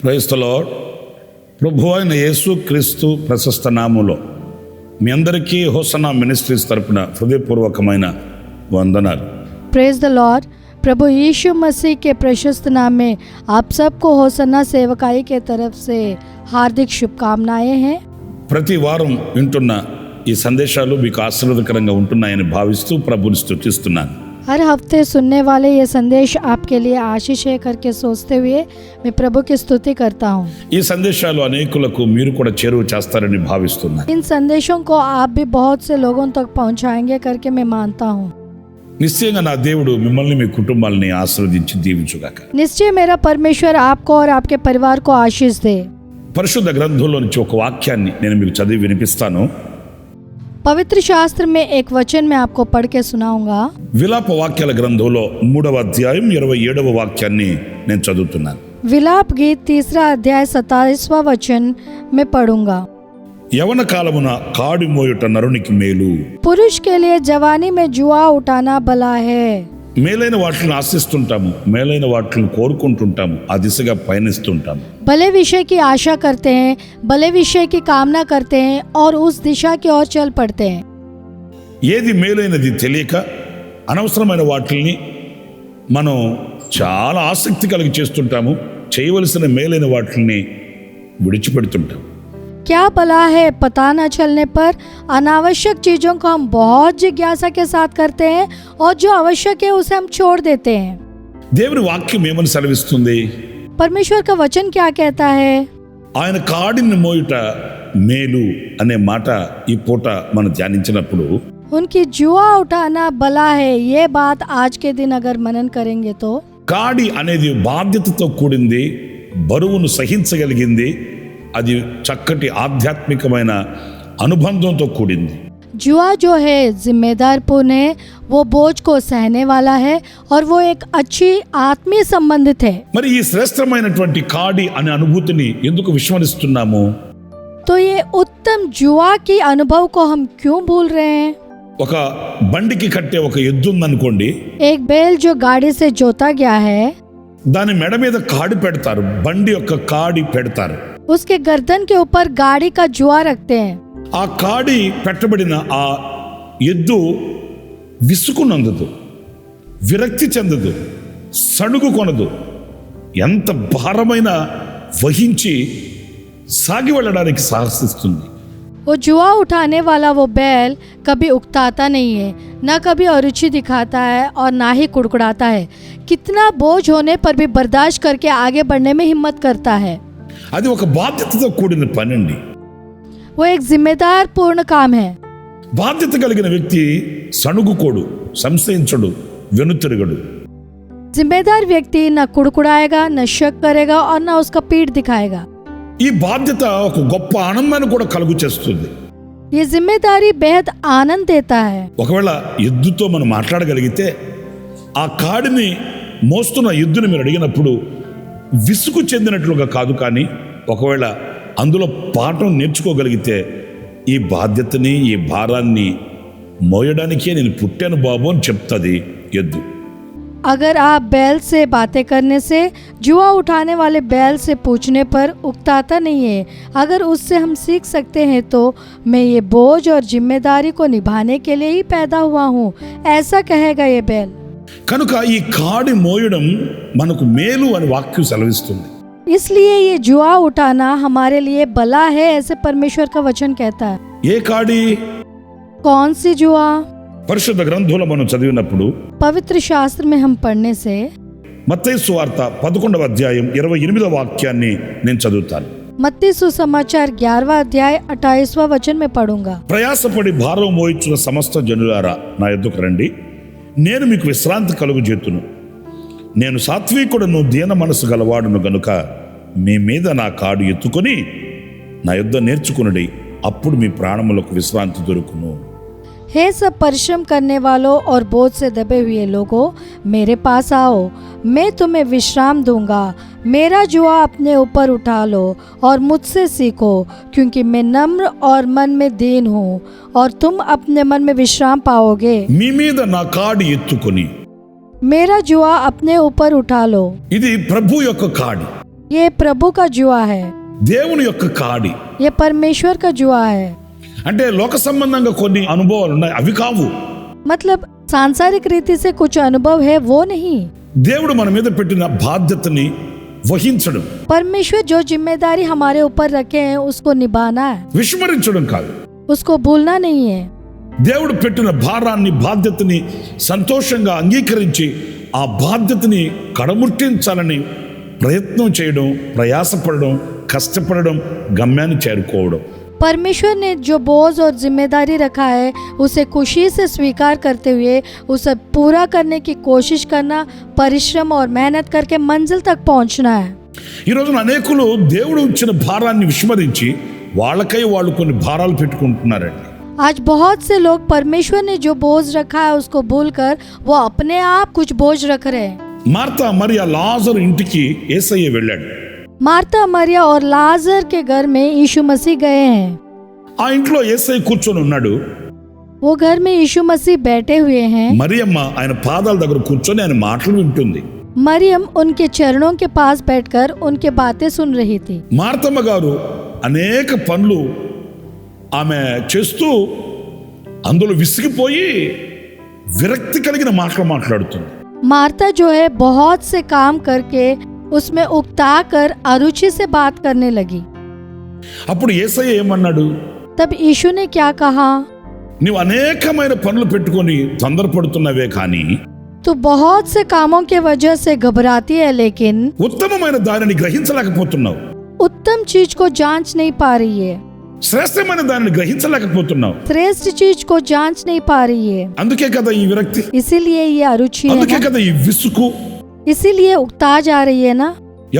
Praise the lord. ప్రభు అయిన యేసు క్రీస్తు ప్రశస్త నామములో మీ అందరికీ హోసన్నా మినిస్ట్రీస్ తరపున హృదయపూర్వకమైన వందనాలు. Praise the lord. प्रभु यीशु मसीह के प्रशस्त नाम में आप सबको होसन्ना सेवकाई के तरफ से हार्दिक शुभकामनाएं हैं. ప్రతి వారం వింటున్న ఈ సందేశాలు మీకు ఆశీర్వాదకరంగా ఉంటున్నాయని భావిస్తూ ప్రభుని స్తుతిస్తున్నాను. हर हफ्ते सुनने वाले ये संदेश आपके लिए आशीष है करके सोचते हुए मैं प्रभु की स्तुति करता हूँ. ఈ సందేశాలు అనేకులకు మీరు కూడా చేరువ చేస్తారని భావిస్తున్నాను. इन संदेशों को आप भी बहुत से लोगों तक पहुँचाएंगे करके मैं मानता हूँ. నిశ్చయంగా నా దేవుడు మిమ్మల్ని మీ కుటుంబాలని ఆశీర్వదించి దీవించుగాక. निश्चय मेरा परमेश्वर आपको और आपके परिवार को आशीष दे. పరిశుద్ధ గ్రంథంలో నుంచి ఒక వాక్యాన్ని నేను మీకు చదివి వినిపిస్తాను. पवित्र शास्त्र में एक वचन मैं आपको पढ़ के सुनाऊंगा. విలాప వాక్యాల గ్రంథంలో 3వ అధ్యాయం 27వ వాక్యాన్ని నేను చదువుతున్నాను. विलाप गीत 3 अध्याय 27वां वचन मैं पढ़ूंगा. యవన కాలమున కాడి మోయుట నరునికి మేలు. पुरुष के लिए जवानी में जुआ उठाना भला है. మేలైన వాటిని ఆశిస్తుంటాము, మేలైన వాటిని కోరుకుంటుంటాము, ఆ దిశగా పయనిస్తుంటాము. भले विषय की आशा करते हैं, भले विषय की कामना करते हैं और उस दिशा की ओर चल पड़ते हैं. ఏది మేలైనది తెలియక అనవసరమైన వాటిని మనం చాలా ఆసక్తి కలిగి చేస్తుంటాము. చేయవలసిన మేలైన వాటిని విడిచిపెడుతుంటాం. क्या भला है पता न चलने पर अनावश्यक चीजों को हम बहुत जिज्ञासा के साथ करते हैं और जो आवश्यक है उसे हम छोड़ देते हैं. దేవుని వాక్యం ఏమని సెలవిస్తుంది? परमेश्वर का वचन क्या कहता है? ఆయన కాడిని మోయుట మేలు అనే మాట ఈ పూట మనం ధ్యానించినప్పుడు उनकी जुआ उठाना भला है, ये बात आज के दिन अगर मनन करेंगे तो కాడి అనేది బాధ్యతతో కూడింది, బరువును సహించగలిగింది, అది చక్కటి ఆధ్యాత్మికమైన అనుబంధంతో కూడింది. जुआ जो है जिम्मेदारपूर्ण है, वो बोझ को सहने वाला है और वो एक अच्छी आत्मीय संबंधित है. మరి ఈ శ్రేష్టమైనటువంటి కాడి అనే అనుభూతిని ఎందుకు విస్మరిస్తున్నాము? तो ये उत्तम जुआ की अनुभव को हम क्यों भूल रहे हैं? ఒక బండికి కట్టే ఒక ఎద్దు ఉందనుకోండి, एक बैल जो गाड़ी से जोता गया है, దాని మెడ మీద కాడి పెడతారు, బండి యొక్క కాడి పెడతారు. उसके गर्दन के ऊपर गाड़ी का जुआ रखते हैं. ఆ కాడి పెట్టబడిన ఆ ఎద్దు విసుకునందదు, విరక్తి చెందదు, సణుగు కొనదు. ఎంత భారమైన వహించి సాగి వెళ్ళడానికి సాహసిస్తుంది. वो जुआ उठाने वाला वो बैल कभी उकताता नहीं है, ना कभी अरुचि दिखाता है और ना ही कुड़कुड़ाता है. कितना बोझ होने पर भी बर्दाश्त करके आगे बढ़ने में हिम्मत करता है. అది ఒక బాధ్యతతో కూడిన పని అండి. वो एक जिम्मेदार पूर्ण काम है. బాధ్యత కలిగిన వ్యక్తి సణుగుకోడు, సంశయించడు, వెనుతిరగడు. जिम्मेदार व्यक्ति न कुड़कुड़ाएगा, न शक करेगा और न उसका पीठ दिखाएगा. ఈ బాధ్యత ఒక గొప్ప ఆనందాన్ని కూడా కలుగు చేస్తుంది. ये जिम्मेदारी बेहद आनंद देता है. ఒకవేళ ఎద్దుతో మనం మాట్లాడగలిగితే, ఆ కాడిని మోస్తున్న ఎద్దుని మీరు అడిగినప్పుడు విసుగు చెందినట్లుగా కాదు, కానీ ఒకవేళ అందులో పాఠం నేర్చుకోగలిగితే ఈ బాధ్యతని, ఈ భారాన్ని మోయడానికే నేను పుట్టాను బాబు అని చెప్తుంది ఎద్దు. अगर आप बैल से बातें करने से, जुआ उठाने वाले बैल से पूछने पर उकताता नहीं है. अगर उससे हम सीख सकते हैं तो मैं ये बोझ और जिम्मेदारी को निभाने के लिए ही पैदा हुआ हूँ, ऐसा कहेगा ये बैल. కనుక ఈ కాడి మోయడం మనకు మేలు అని వాక్యం సెలవిస్తుంది. इसलिए ये जुआ उठाना हमारे लिए भला है, ऐसे परमेश्वर का वचन कहता है. ఏ కాడి? कौन सी जुआ? పరిశుద్ధ గ్రంథంలో మనం చదివినప్పుడు पवित्र शास्त्र में हम पढ़ने से మత్తయి సువార్త 11వ అధ్యాయం 28వ వాక్యాన్ని నేను చదువుతాను. मत्ती सुसमाचार 11वां अध्याय 28वां वचन में पढ़ूंगा. ప్రయాసపడి భారం మోయించున్న సమస్త జనులారా నా యొద్దకు రండి, నేను మీకు విశ్రాంతి కలుగజేతును. నేను సాత్వికుడను, దీన మనసు గలవాడును గనుక మీ మీద నా కాడు ఎత్తుకొని నా యొద్ద నేర్చుకునుడి, అప్పుడు మీ ప్రాణములకు విశ్రాంతి దొరుకును. हे सब परिश्रम करने वालों और बोझ से दबे हुए लोगों, मेरे पास आओ, मैं तुम्हें विश्राम दूंगा। मेरा जुआ अपने ऊपर उठा लो और मुझसे सीखो, क्योंकि मैं नम्र और मन में दीन हूँ, और तुम अपने मन में विश्राम पाओगे। మీ మీద నా కాడి ఎత్తుకొని, मेरा जुआ अपने ऊपर उठा लो। ఇది ప్రభు యొక్క కాడి, ये प्रभु का जुआ है, దేవుని యొక్క కాడి. ये परमेश्वर का जुआ है। అంటే లోక సంబంధంగా కొన్ని అనుభవాలు ఉన్నాయి, అవి కావు. मतलब सांसारिक रीति से कुछ अनुभव है, वो नहीं। దేవుడు మన మీద పెట్టిన బాధ్యతని వహించడం, परमेश्वर जो जिम्मेदारी हमारे ऊपर रखे हैं उसको निभाना है, విస్మరించడం కాదు. उसको भूलना नहीं है। దేవుడు పెట్టిన భారాన్ని, బాధ్యతని సంతోషంగా అంగీకరించి ఆ బాధ్యతని కడముట్టించాలని ప్రయత్నం చేయడం, ప్రయాసపడడం, కష్టపడడం, గమ్యాన్ని చేరుకోవడం. परमेश्वर ने जो बोझ और जिम्मेदारी रखा है उसे खुशी से स्वीकार करते हुए उसे पूरा करने की कोशिश करना, परिश्रम और मेहनत करके मंजिल तक पहुंचना है। ఈ రోజున అనేకులు దేవుడు ఇచ్చిన భారాన్ని విస్మరించి వాళ్ళకై వాళ్ళు కొన్ని భారాలు పెట్టుకుంటున్నారండి. आज बहुत से लोग परमेश्वर ने जो बोझ रखा है उसको भूलकर वो अपने आप कुछ बोझ रख रहे हैं। మార్తా మరియ లాజరు ఇంటికి యేసయ్య వెళ్ళాడు. मार्ता, मरिया और लाजर के घर में यीशु मसीह गए हैं। ఆ ఇంట్లో యేసయ్య కూర్చొని ఉన్నాడు. वो घर में यीशु मसीह बैठे हुए हैं। మరియమ్మ ఆయన పాదాల దగ్గర కూర్చొని ఆయన మాటలు వింటుంది. मरियम उनके चरणों के पास बैठकर उनके बातें सुन रही थी। మార్తమ్మ గారు అనేక పనులు ఆమె చేస్తూ అందులో విసిగిపోయి విరక్తి కలిగిన మాటలు మాట్లాడుతుంది. मार्ता जो है बहुत से काम करके उसमें उकता कर अरुचि से बात करने लगी। అప్పుడు యేసయ్య ఏమన్నాడు? तब यीशु ने क्या कहा? నీవు అనేకమైన పనులు పెట్టుకొని తొందరపడుతున్నవే కానీ तो बहुत से कामों के वजह से घबराती है, लेकिन ఉత్తమమైన దానిని గ్రహించలేకపోతున్నావు, उत्तम चीज को जांच नहीं पा रही है, శ్రేష్టమైన దానిని గ్రహించలేకపోతున్నావు. श्रेष्ठ चीज को जांच नहीं पा रही है। అందుకే కదా ఈ విరక్తి, इसीलिए ये अरुचि है అందుకే ना? కదా ఈ విసుగు. इसीलिए उकता जा रही है ना?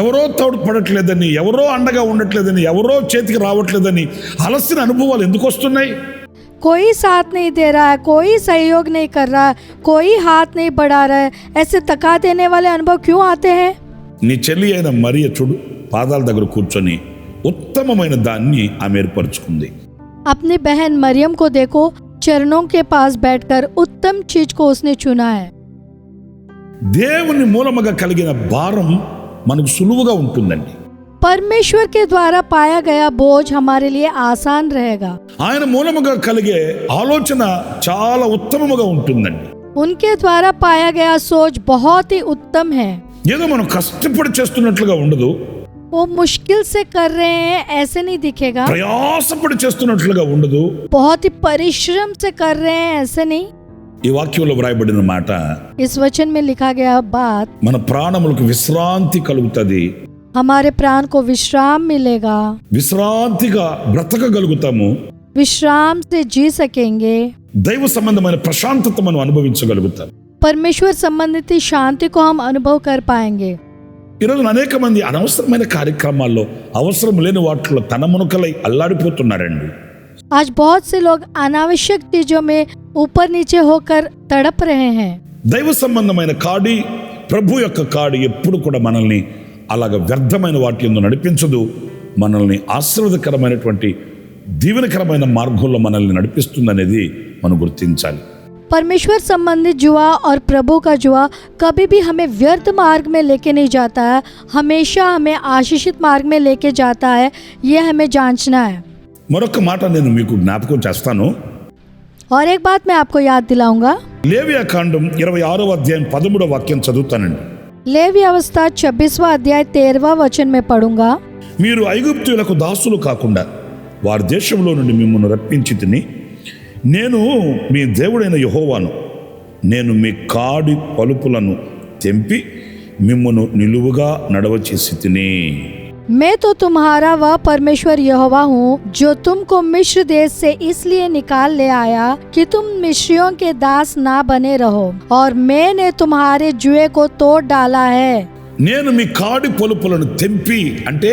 ఎవరో తోడు పడట్లేదని, ఎవరో అండగా ఉండట్లేదని, ఎవరో చేతికి రావట్లేదని అలసిన అనుభవాలు ఎందుకు వస్తున్నాయి? कोई साथ नहीं दे रहा है, कोई सहयोग नहीं कर रहा है, कोई हाथ नहीं बढ़ा रहा है, ऐसे तका देने वाले अनुभव क्यों आते हैं? నీ చెల్లి అయిన మరియ చూడు, పాదాల దగ్గర కూర్చొని ఉత్తమమైన దాన్ని ఆమె ఏర్పరచుకుంది. अपनी बहन मरियम को देखो, चरणों के पास बैठकर उत्तम चीज को उसने चुना है। దేవుని మూలముగా కలిగిన భారం మనకు సులువుగా ఉంటుందండి. परमेश्वर के द्वारा पाया गया बोझ हमारे लिए आसान रहेगा। ఆయన మూలముగా కలిగే ఆలోచన చాలా ఉత్తమముగా ఉంటుందండి. उनके द्वारा पाया गया सोच बहुत ही उत्तम है। ఏదో మనం కష్టపడి చేస్తున్నట్లుగా ఉండదు, वो मुश्किल से कर रहे हैं ऐसे नहीं दिखेगा, ప్రయాసపడి చేస్తున్నట్లుగా ఉండదు. बहुत ही परिश्रम से कर रहे हैं ऐसे नहीं। ఈ వాక్యంలో వ్రాయబడిన మాట, इस वचन में लिखा गया बात, మన ప్రాణములకు విశ్రాంతి కలుగుతుంది, हमारे प्राण को विश्राम मिलेगा, విశ్రాంతిగా బ్రతకగలుగుతాము, विश्राम से जी सकेंगे, దైవ సంబంధమైన ప్రశాంతత మనం అనుభవించగలుగుతాం. परमेश्वर संबंधित शांति को हम अनुभव कर पाएंगे। ఈరోజు అనేక మంది అనవసరమైన కార్యక్రమాల్లో, అవసరం లేని వాటిలో తన మునకలై అల్లాడిపోతున్నారండి. आज बहुत से लोग अनावश्यक चीजों में ऊपर नीचे होकर तड़प रहे हैं। దైవ సంబంధమైన కాడి, ప్రభు యొక్క కాడి ఎప్పుడు కూడా మనల్ని అలాగ వ్యర్థమైన వాటి యందు నడిపించదు, మనల్ని ఆశీర్వాదకరమైనటువంటి దీవెనకరమైన మార్గంలో మనల్ని నడిపిస్తుందనేది మనం గుర్తించాలి. परमेश्वर संबंधित जुआ और प्रभु का जुआ कभी भी हमें व्यर्थ मार्ग में लेके नहीं जाता है, हमेशा हमें आशीषित मार्ग में लेके जाता है, ये हमें जांचना है। మరొక మాట నేను మీకు జ్ఞాపకం చేస్తాను. और एक बात मैं आपको याद दिलाऊंगा, లేవియా కాండం 26వ అధ్యాయం 13వ వాక్యం చదువుతానండి. लेवी अवस्था 26वां अध्याय 13वां वचन में पढ़ूंगा। మీరు ఐగుప్తీయులకు దాసులు కాకుండా వారి దేశంలో నుండి మిమ్మల్ని రప్పించి తిని, నేను మీ దేవుడైన యెహోవాను, నేను మీ కాడి పలుపులను తెంపి మిమ్మను నిలువుగా నడవచేసి తిని. मैं तो तुम्हारा वह परमेश्वर यहोवा हूँ जो तुमको मिस्र देश से इसलिए निकाल ले आया कि तुम मिस्रियों के दास ना बने रहो, और मैंने तुम्हारे जुए को तोड़ डाला है। నేను మీ కాడి పలుపులను తెంపి అంటే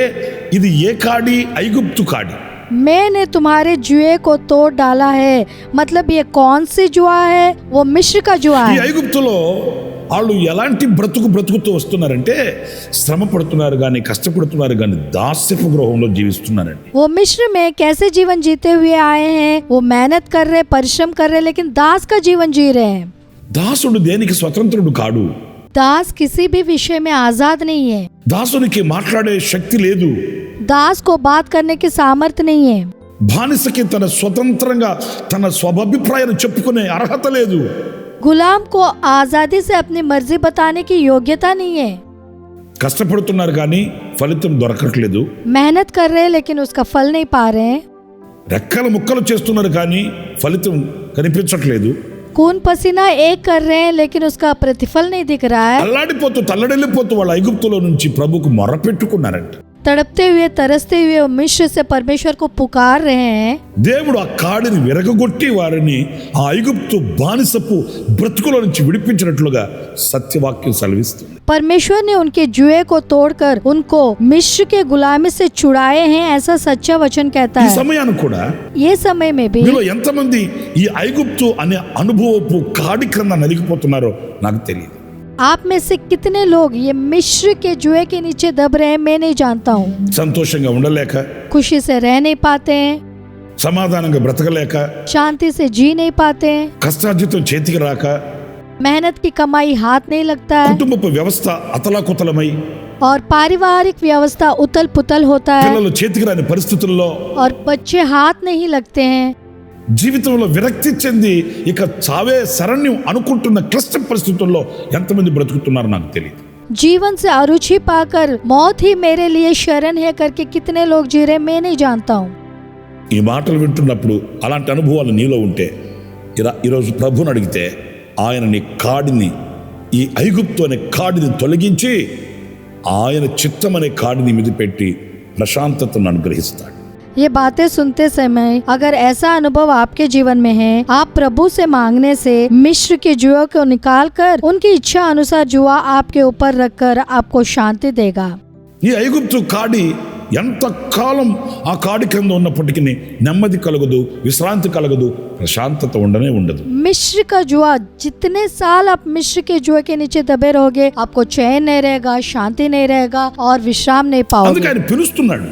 ఇది ఏ కాడి? ఐగుప్తు కాడి. मैंने तुम्हारे जुए को तोड़ डाला है। मतलब ये कौन सी जुआ है? वो मिस्र का जुआ ఈ है। ఐగుప్తులో వాళ్ళు ఎలాంటి బ్రతుకుతూ వస్తున్నారంటే శ్రమ పడుతున్నారు కానీ కష్టపడుతున్నారు కానీ దాస్యపు గృహంలో జీవిస్తున్నారండి. वो मिस्र में कैसे जीवन जीते हुए आए हैं? वो मेहनत कर रहे, परिश्रम कर रहे, लेकिन दास का जीवन जी रहे हैं। దాసుడు దేనికి స్వతంత్రుడు కాడు. दास किसी भी विषय में आजाद नहीं है। దాసునికి మాట్లాడే శక్తి లేదు. दास को बात करने की सामर्थ्य नहीं है। బానిసకి తన స్వతంత్రంగా తన స్వాభిప్రాయాన్ని చెప్పుకునే అర్హత లేదు. गुलाम को आजादी से अपनी मर्जी बताने की योग्यता नहीं है। కష్టపడుతున్నారు కానీ ఫలితం దొరకట్లేదు. मेहनत कर रहे हैं लेकिन उसका फल नहीं पा रहे हैं। రెక్కల ముక్కలు చేస్తున్నారు కానీ ఫలితం కనిపించట్లేదు. खून पसीना एक कर रहे हैं लेकिन उसका प्रतिफल नहीं दिख रहा है। అల్లాడిపోతూ తల్లడిల్లిపోతూ వాళ్ళ ఐగుప్తులో నుంచి ప్రభుకు మొరపెట్టుకున్నారంట. तड़पते हुए तरसते हुए वो मिस्र से परमेश्वर को पुकार रहे हैं। దేవుడు ఆ కాడిని విరగగొట్టి వారిని ఆ ఐగుప్తు బానిసపు బ్రతుకులో నుంచి విడిపించినట్లుగా సత్యవాక్యం సెలవిస్తుంది. परमेश्वर ने उनके जुए को तोड़कर उनको मिस्र के गुलामी से छुड़ाए हैं, ऐसा सच्चा वचन कहता ఈ है। సమయాన్ని కూడా ये समय में भी మీలో ఎంతమంది ఈ ఐగుప్తు అనే అనుభవపు కాడి క్రింద నలిగిపోతున్నారో నాకు తెలియదు. आप में से कितने लोग ये मिस्र के जुए के नीचे दब रहे हैं, मैं नहीं जानता हूँ। సంతోషంగా ఉండలేక, खुशी से रह नहीं पाते हैं, సమాధానంగా బ్రతకలేక, शांति से जी नहीं पाते हैं, కష్టార్జితం చేతికి రాక, मेहनत की कमाई हाथ नहीं लगता है, కుటుంబపు వ్యవస్థ అతలాకుతలమై, और पारिवारिक व्यवस्था उथल पुथल होता है, పిల్లలు చేతికి రాని పరిస్థితుల్లో, और बच्चे हाथ नहीं लगते हैं। జీవితంలో విరక్తి చెంది ఇక చావే శరణ్యం అనుకుంటున్న క్లిష్ట పరిస్థితుల్లో ఎంతమంది బ్రతుకుతున్నారో నాకు తెలియదు. जीवन से अरुचि पाकर मौत ही मेरे लिए शरण है करके कितने लोग जी रहे, मैं नहीं जानता हूँ। ఈ మాటలు వింటున్నప్పుడు అలాంటి అనుభవాలు నీలో ఉంటే ఈరోజు ప్రభుని అడిగితే ఆయన నీ కాడిని, ఈ ఐగుప్తు అనే కాడిని తొలగించి ఆయన చిత్తం అనే కాడిని మీద పెట్టి ప్రశాంతతను అనుగ్రహిస్తాడు. ये बातें सुनते समय अगर ऐसा अनुभव आपके जीवन में है, आप प्रभु से मांगने से मिस्र के जुआ को निकालकर उनकी इच्छा अनुसार जुआ आपके ऊपर रखकर आपको शांति देगा। ఈ ఐగుప్తు కాడి ఎంత కాలం ఆ కాడి కింద ఉన్నప్పటికీ నెమ్మది కలగదు, విశ్రాంతి కలగదు, ప్రశాంతత ఉండనే ఉండదు. मिस्र का जुआ, जितने साल आप मिस्र के जुए के नीचे दबे रहोगे, आपको चैन नहीं रहेगा, शांति नहीं रहेगा और विश्राम नहीं అందుకే पाओगे। ఆయన పిలుస్తున్నాడు.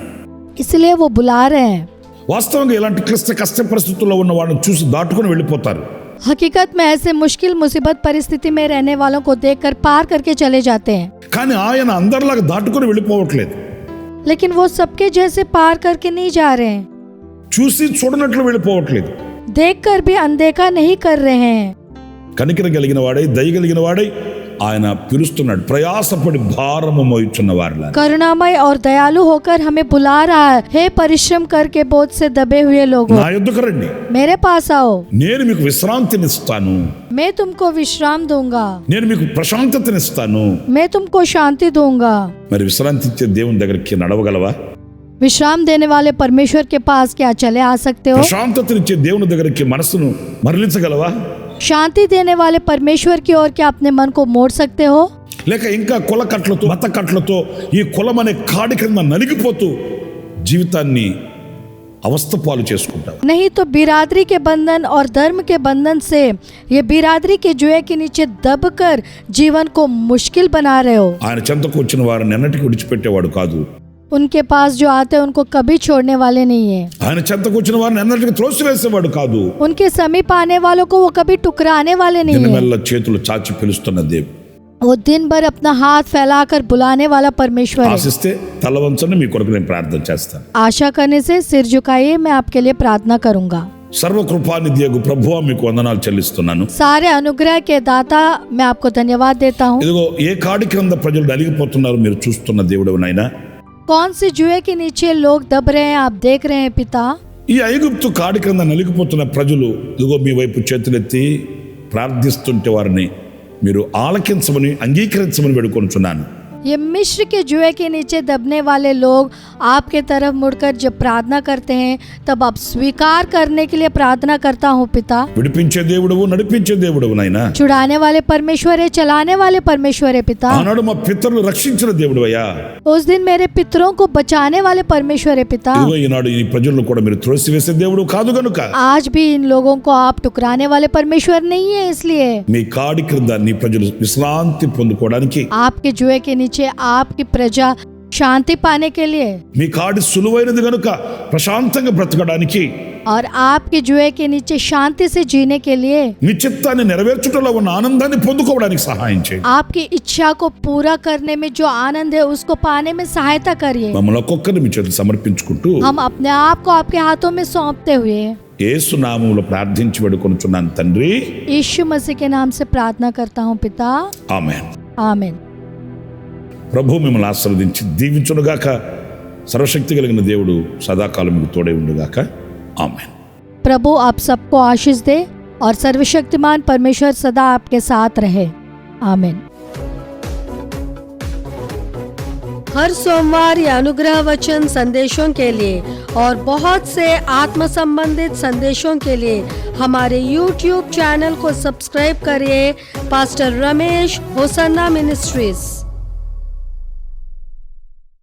इसलिए वो बुला रहे हैं। వాస్తవంగా ఇలాంటి కష్ట పరిస్థితుల్లో ఉన్న వాళ్ళని చూసి దాటుకుని వెళ్ళిపోతారు. हकीकत में ऐसे मुश्किल मुसीबत परिस्थिति में रहने वालों को देखकर पार करके चले जाते हैं, కానీ ఆయన అందరిలాగా దాటుకుని వెళ్ళిపోవట్లేదు. लेकिन वो सबके जैसे पार करके नहीं जा रहे हैं, చూసి చూడనట్లు వెళ్ళిపోవట్లేదు. देखकर भी अनदेखा नहीं कर रहे हैं। కనికరం కలిగిన వాడై, దయ కలిగిన వాడై ఆయన పిలుస్తున్నాడు. ప్రయాసపడి భారము మోయుచున్న వారిలా, करुणामय और दयालु होकर हमें बुला रहा है, हे परिश्रम करके बोझ से दबे हुए लोगों, నా యొద్దకు రండి, मेरे पास आओ, నేను మీకు విశ్రాంతినిస్తాను, मैं तुमको विश्राम दूंगा, నేను మీకు ప్రశాంతతనిస్తాను. मैं तुमको शांति दूंगा। మరి విశ్రాంతి ఇచ్చే దేవుని దగ్గరికి నడవగలవా? विश्राम देने वाले परमेश्वर के पास क्या चले आ सकते हो? ప్రశాంతతనిచ్చే దేవుని దగ్గరికి మనసును మరలించగలవా? शांति देने वाले परमेश्वर की ओर क्या अपने मन को मोड़ सकते हो? లేక ఇంకా కుల కట్లతో, మత కట్లతో ఈ కులం అనే కాడి కింద నలిగిపోతూ జీవితాన్ని అవస్థ పాలు చేసుకుంటావు. नहीं तो बिरादरी के बंधन और धर्म के बंधन से ये बिरादरी के जुए के नीचे दबकर जीवन को मुश्किल बना रहे हो। ఆయన చెంతకు వచ్చిన వారిని ఎన్నటికీ విడిచిపెట్టేవాడు కాదు. उनके पास जो आते हैं उनको कभी छोड़ने वाले नहीं है। ఆయన చెంతకు వచ్చిన వారిని ఎన్నటికీ త్రోసివేసేవాడు కాదు. उनके समीप आने वालों को वो कभी टुकराने वाले नहीं है। దినమెల్ల చేతులు చాచి పిలుస్తున్న దేవుడు. वो दिन भर अपना हाथ फैलाकर बुलाने वाला परमेश्वर है। ఆశిస్తే తల వంచండి, మీ కొరకు నేను ప్రార్థన చేస్తాను. आशा करने से सिर झुकाइए, मैं आपके लिए प्रार्थना करूंगा। సర్వకృపానిధి యగు ప్రభువా మీకు వందనాలు చెల్లిస్తున్నాను. सारे अनुग्रह के दाता, मैं आपको धन्यवाद देता हूँ। ఇదిగో ఏ కాడి క్రింద ప్రజలు నలిగిపోతున్నారు మీరు చూస్తున్న దేవుడు నాయనా. कौन से जुए के नीचे लोग दब रहे हैं, आप देख रहे हैं पिता। ఈ ఐగుప్తు కాడి క్రింద నలిగిపోతున్న ప్రజలు ఇదిగో మీ వైపు చేతులెత్తి ప్రార్థిస్తుంటే వారిని మీరు ఆలకించమని, అంగీకరించమని వేడుకొనుచున్నాను. ये मिस्र के जुए के नीचे दबने वाले लोग आपके तरफ मुड़कर जब प्रार्थना करते हैं तब आप स्वीकार करने के लिए प्रार्थना करता हूँ पिता। విడిపించే దేవుడవు నడిపించే దేవుడవు నాయనా छुड़ाने वाले परमेश्वर है, चलाने वाले परमेश्वर है पिता। ఆనాడు మా పితరులు రక్షించిన దేవుడవయ్యా उस दिन मेरे पितरों को बचाने वाले परमेश्वर है पिता। ఇదిగో ఈనాడు ఈ ప్రజలను కూడా మీరు త్రోసివేసే దేవుడు కాదు గనుక आज भी इन लोगों को आप टुकराने वाले परमेश्वर नहीं है, इसलिए మీ కాడి క్రింద నీ ప్రజలు విశ్రాంతి పొందుకోవడానికి आपके जुए के नीचे आपकी प्रजा शांति पाने के लिए మీ కాడి సులువైనది గనుక ప్రశాంతంగా బ్రతకడానికి और आपके जुए के नीचे शांति से जीने के लिए మీ చిత్తాన్ని నెరవేర్చుటలో ఉన్న ఆనందాన్ని పొందుకోవడానికి సహాయం చేయండి आपकी इच्छा को पूरा करने में जो आनंद है उसको पाने में सहायता करिए। మమ్మల్ని ఒక్కొక్కరిని మీ చేతులు సమర్పించుకుంటూ हम अपने आप को आपके हाथों में सौंपते हुए యేసు నామములో ప్రార్థించి వేడుకొనుచున్నాను తండ్రి यीशु मसीह के नाम से प्रार्थना करता हूँ पिता, ఆమేన్ आमीन। ప్రభు మిమ్మల్ని ఆశీర్వదించి దీవించునుగాక సర్వశక్తి కలిగిన దేవుడు సదాకాలం మీకు తోడే ఉండుగాక ఆమేన్ प्रभु आप सबको आशीष दे और सर्वशक्तिमान परमेश्वर सदा आपके साथ रहे, आमीन। हर सोमवार ये अनुग्रह वचन संदेशों के लिए और बहुत से आत्म संबंधित संदेशों के लिए हमारे YouTube चैनल को सब्सक्राइब करिए। Pastor Ramesh Hosanna ministries.